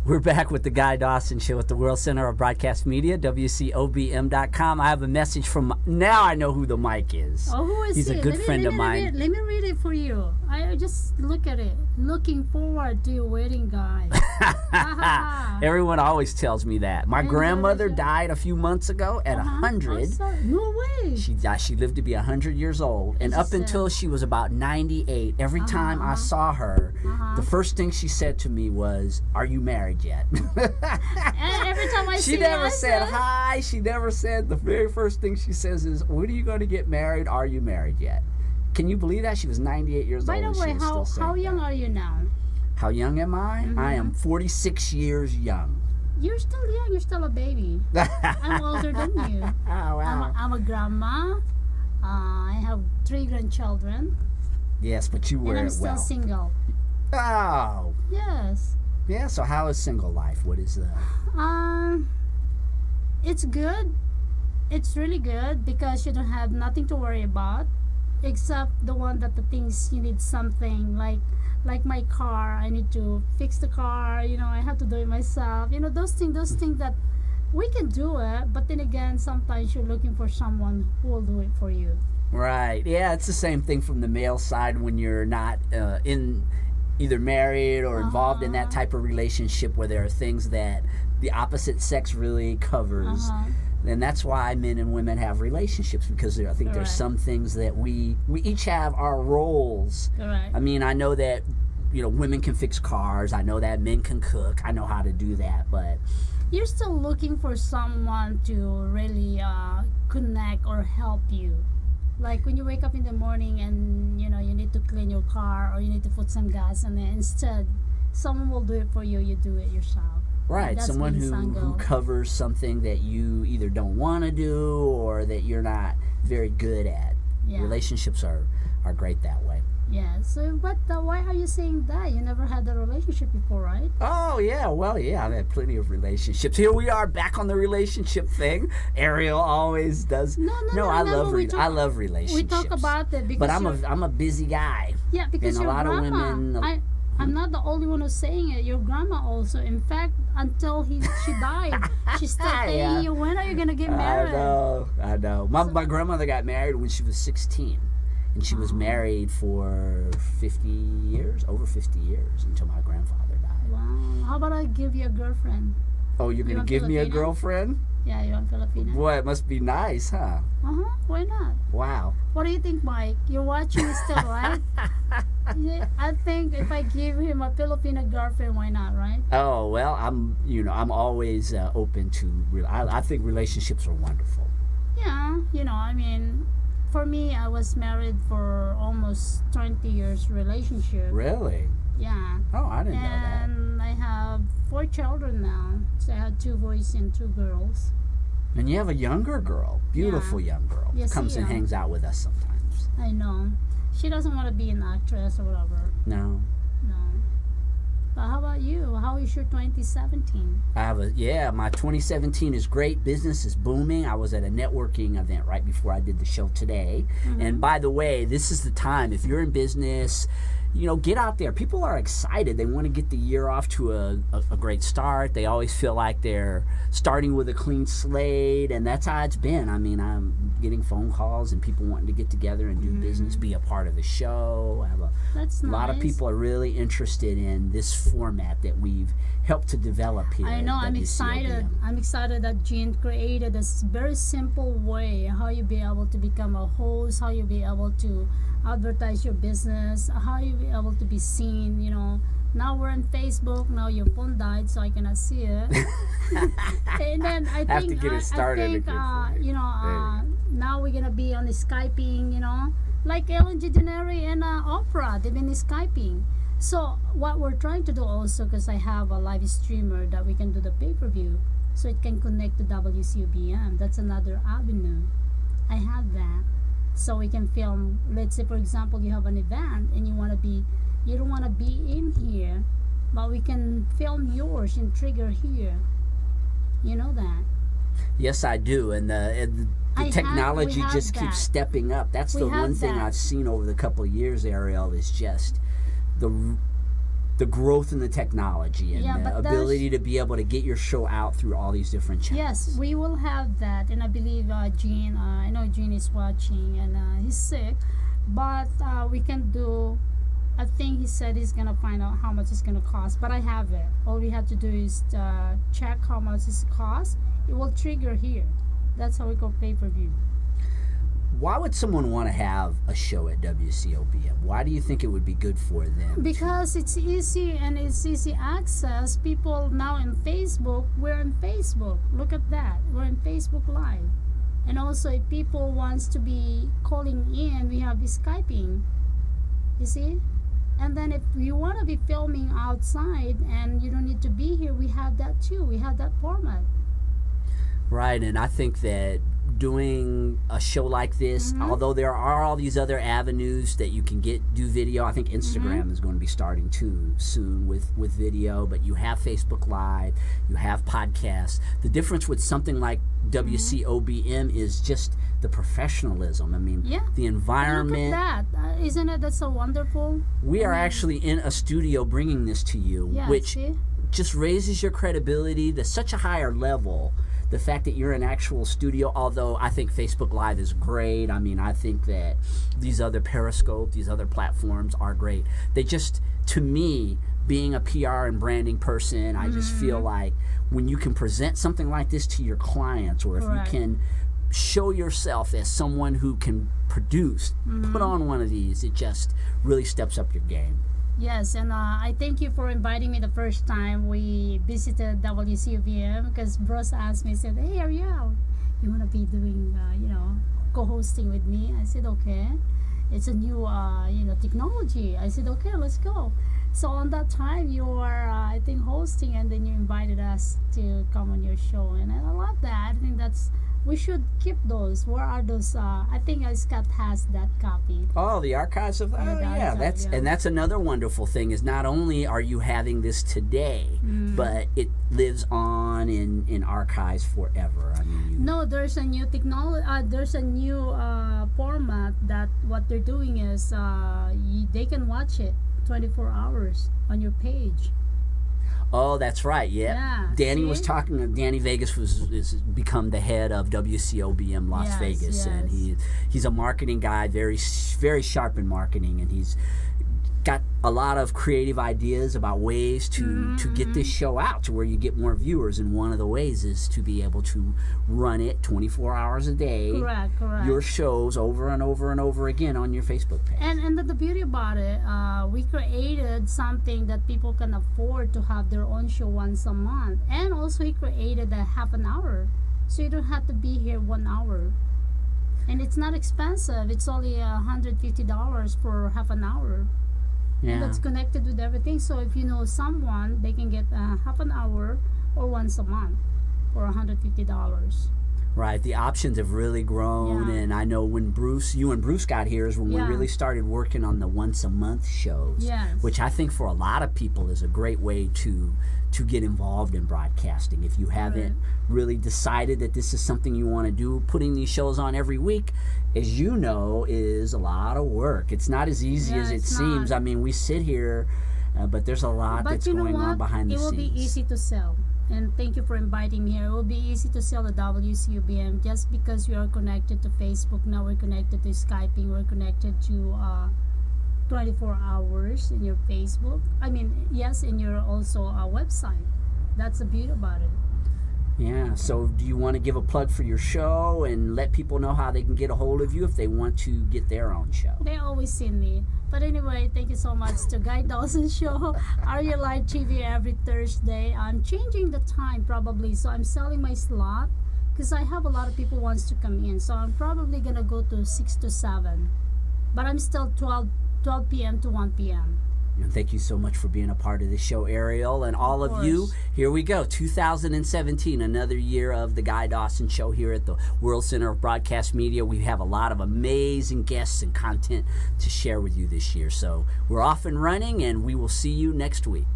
We're back with the Guy Dawson Show at the World Center of Broadcast Media, WCOBM.com. I have a message from, now I know who the Mic is. Oh, who is he? He's a good friend of mine. Let me read it for you. I just look at it. Looking forward to your wedding, Guy. Everyone always tells me that. My grandmother died a few months ago at 100. No way. She lived to be 100 years old. And up until she was about 98, every time I saw her, the first thing she said to me was, "Are you married yet?" And every time I see she never said hi. She never said, the very first thing she says is, "When are you going to get married? Are you married yet?" Can you believe that? She was 98 years old. By the way, how young are you now? How young am I? I am 46 years young. You're still young. You're still a baby. I'm older than you. Oh, wow. I'm a grandma. I have 3 grandchildren. Yes, but you were, and I'm still single. Oh. Yes. Yeah, so how is single life? What is that? It's good. It's really good because you don't have nothing to worry about, except the one that the things you need something like my car. I need to fix the car. You know, I have to do it myself. You know, those things that we can do it, but then again, sometimes you're looking for someone who will do it for you. Right. Yeah, it's the same thing from the male side when you're not in either married or involved in that type of relationship where there are things that the opposite sex really covers. And that's why men and women have relationships, because I think there's some things that we each have our roles. I mean, I know that, you know, women can fix cars. I know that men can cook. I know how to do that, but you're still looking for someone to really connect or help you. Like when you wake up in the morning and, you know, you need to clean your car or you need to put some gas in it. Instead, someone will do it for you. You do it yourself. Right, someone who covers something that you either don't want to do or that you're not very good at. Yeah. Relationships are great that way. Yeah, so but why are you saying that? You never had a relationship before, right? Oh, yeah, well, yeah, I've had plenty of relationships. Here we are back on the relationship thing. Ariel always does. No, I love relationships. We talk about that because but I'm a busy guy. Yeah, because and a lot of women. I'm not the only one who's saying it. Your grandma also. In fact, until she died, she's still telling you, when are you going to get married? I know. My grandmother got married when she was 16. And she was married for 50 years, over 50 years, until my grandfather died. Wow. How about I give you a girlfriend? Oh, you're going to give me a girlfriend? Yeah, you want Filipino? Boy, it must be nice, huh? Why not? Wow. What do you think, Mike? You're watching it still, right? I think if I give him a Filipino girlfriend, why not, right? Oh, well, I'm always open to, I think relationships are wonderful. Yeah, I mean, for me, I was married for almost 20 years relationship. Really? Yeah. Oh, I didn't know that. And I have 4 children now. So I had 2 boys and 2 girls. And you have a younger girl, beautiful young girl, comes and hangs out with us sometimes. I know. She doesn't want to be an actress or whatever. No. But how about you? How is your 2017? My 2017 is great. Business is booming. I was at a networking event right before I did the show today. And by the way, this is the time, if you're in business, get out there. People are excited. They want to get the year off to a great start. They always feel like they're starting with a clean slate, and that's how it's been. I mean, I'm getting phone calls and people wanting to get together and do business, be a part of the show. I have a lot of people are really interested in this format that we've helped to develop here. I know. I'm excited. I'm excited that Gene created this very simple way how you be able to become a host, how you be able to advertise your business, how you be able to be seen. Now we're on Facebook. Now your phone died, so I cannot see it. And then I think now we're gonna be on the Skyping. Like Ellen DeGeneres and Oprah, they've been Skyping. So what we're trying to do also, because I have a live streamer that we can do the pay-per-view, so it can connect to WCOBM. That's another avenue. I have that. So we can film, let's say for example you have an event and you don't want to be in here, but we can film yours and trigger here. You know that? Yes, I do. And the technology just keeps stepping up. That's the one thing I've seen over the couple of years, Ariel, is just the growth in the technology and the ability to be able to get your show out through all these different channels. Yes, we will have that, and I believe Gene, I know Gene is watching, and he's sick, but we can do, I think he said he's going to find out how much it's going to cost, but I have it. All we have to do is check how much it costs. It will trigger here. That's how we go pay-per-view. Why would someone want to have a show at WCOBM? Why do you think it would be good for them? Because it's easy and it's easy access. People now in Facebook, we're on Facebook. Look at that. We're on Facebook Live. And also if people wants to be calling in, we have the Skyping. You see? And then if you want to be filming outside and you don't need to be here, we have that too. We have that format. Right, and I think that doing a show like this, although there are all these other avenues that you can do video. I think Instagram is going to be starting too soon with video, but you have Facebook Live, you have podcasts. The difference with something like WCOBM is just the professionalism. I mean, the environment. Look at that. Isn't it that's so wonderful? We are actually in a studio bringing this to you, which just raises your credibility to such a higher level. The fact that you're in an actual studio, although I think Facebook Live is great. I mean, I think that these other Periscope, these other platforms are great. They just, to me, being a PR and branding person, I just feel like when you can present something like this to your clients, or if you can show yourself as someone who can produce, put on one of these, it just really steps up your game. Yes, and I thank you for inviting me the first time we visited WCOBM, because Bruce asked me, said, "Hey, Ariel, you want to be doing, co-hosting with me?" I said, "Okay." It's a new, technology. I said, "Okay, let's go." So on that time, you were, I think, hosting, and then you invited us to come on your show, and I love that. I think we should keep those. Where are those? I think Scott has that copy. Oh, the archives of that's another wonderful thing. Is not only are you having this today, but it lives on in archives forever. I mean, no, there's a new technology. There's a new format that what they're doing is they can watch it 24 hours on your page. Oh, that's right. Yeah. Danny was talking. Danny Vegas is become the head of WCOBM Las Vegas, and he's a marketing guy, very very sharp in marketing, and he's got a lot of creative ideas about ways to get this show out to where you get more viewers. And one of the ways is to be able to run it 24 hours a day. Correct. Your shows over and over and over again on your Facebook page. And the beauty about it, we created something that people can afford to have their own show once a month. And also he created a half an hour. So you don't have to be here 1 hour. And it's not expensive. It's only $150 for half an hour. And that's connected with everything. So if you know someone, they can get half an hour or once a month for $150. Right, the options have really grown, and I know when you and Bruce got here is when we really started working on the once a month shows, which I think for a lot of people is a great way to get involved in broadcasting. If you haven't really decided that this is something you want to do, putting these shows on every week, as you know, is a lot of work. It's not as easy as it seems. I mean, we sit here, but there's a lot that's going on behind the scenes. It will be easy to sell. And thank you for inviting me here. It will be easy to sell the WCOBM just because we are connected to Facebook. Now we're connected to Skyping. We're connected to 24 hours in your Facebook. I mean, yes, in your also website. That's the beauty about it. Yeah, so do you want to give a plug for your show and let people know how they can get a hold of you if they want to get their own show? They always see me. But anyway, thank you so much to Guy Dawson Show, Ariel Live TV every Thursday. I'm changing the time probably, so I'm selling my slot because I have a lot of people wants to come in. So I'm probably going to go to 6 to 7. But I'm still 12 p.m. to 1 p.m. And thank you so much for being a part of the show, Ariel, and all of you. Here we go, 2017, another year of the Guy Dawson Show here at the World Center of Broadcast Media. We have a lot of amazing guests and content to share with you this year. So we're off and running, and we will see you next week.